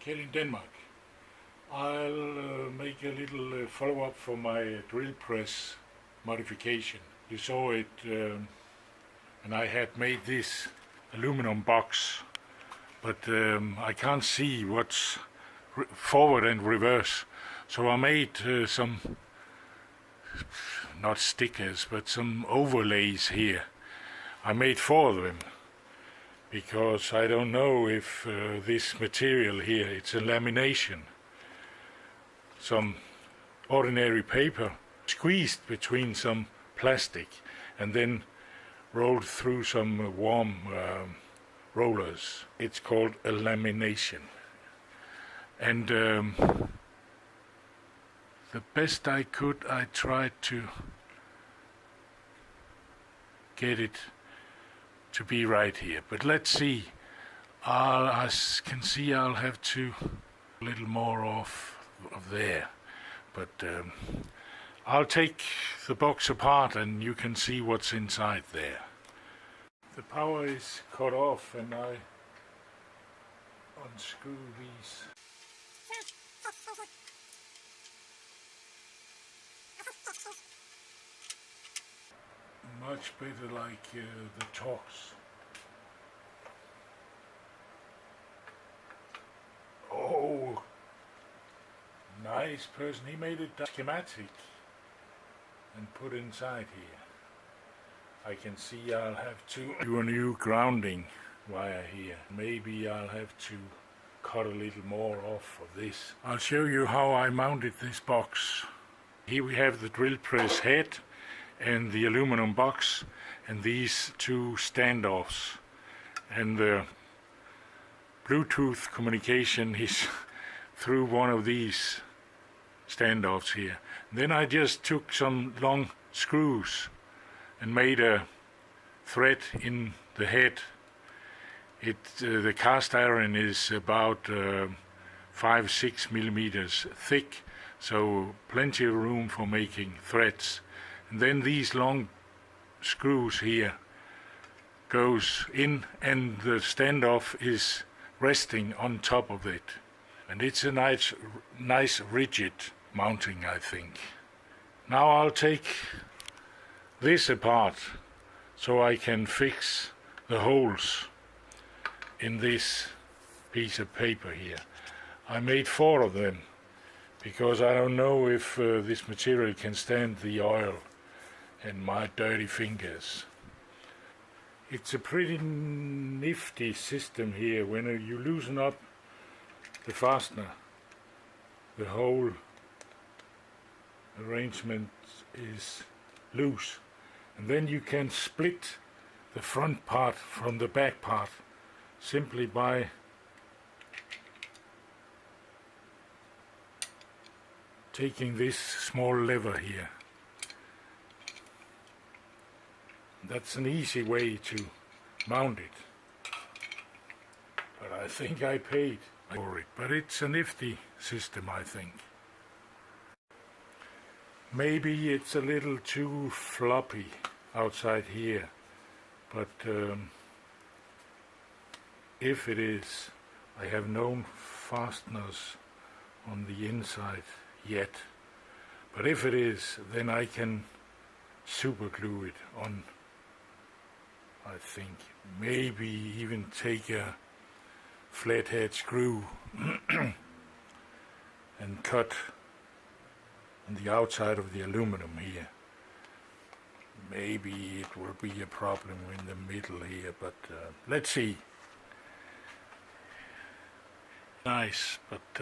Kjell in Denmark. I'll make a little follow-up for my drill press modification. You saw it, and I had made this aluminum box, but I can't see what's forward and reverse. So I made some, not stickers, but some overlays here. I made 4 of them, because I don't know if this material here, it's a lamination. Some ordinary paper squeezed between some plastic and then rolled through some warm rollers. It's called a lamination. And the best I could, I tried to get it to be right here. But let's see. As you can see, I'll have to a little more off of there. But I'll take the box apart and you can see what's inside there. The power is cut off and I unscrew these. Much better like the Torx. Oh, nice person. He made it schematic and put inside here. I can see I'll have to do a new grounding wire here. Maybe I'll have to cut a little more off of this. I'll show you how I mounted this box. Here we have the drill press head and the aluminum box and these 2 standoffs, and the Bluetooth communication is through one of these standoffs here. Then I just took some long screws and made a thread in the head. The cast iron is about 5-6 millimeters thick, so plenty of room for making threads. And then these long screws here goes in and the standoff is resting on top of it. And it's a nice rigid mounting, I think. Now I'll take this apart so I can fix the holes in this piece of paper here. I made 4 of them because I don't know if this material can stand the oil and my dirty fingers. It's a pretty nifty system here. When you loosen up the fastener, the whole arrangement is loose, and then you can split the front part from the back part simply by taking this small lever here. That's an easy way to mount it, but I think I paid for it. But it's a nifty system, I think. Maybe it's a little too floppy outside here, but if it is, I have no fasteners on the inside yet. But if it is, then I can super glue it on. I think maybe even take a flathead screw and cut on the outside of the aluminum here. Maybe it will be a problem in the middle here, but let's see. Nice, but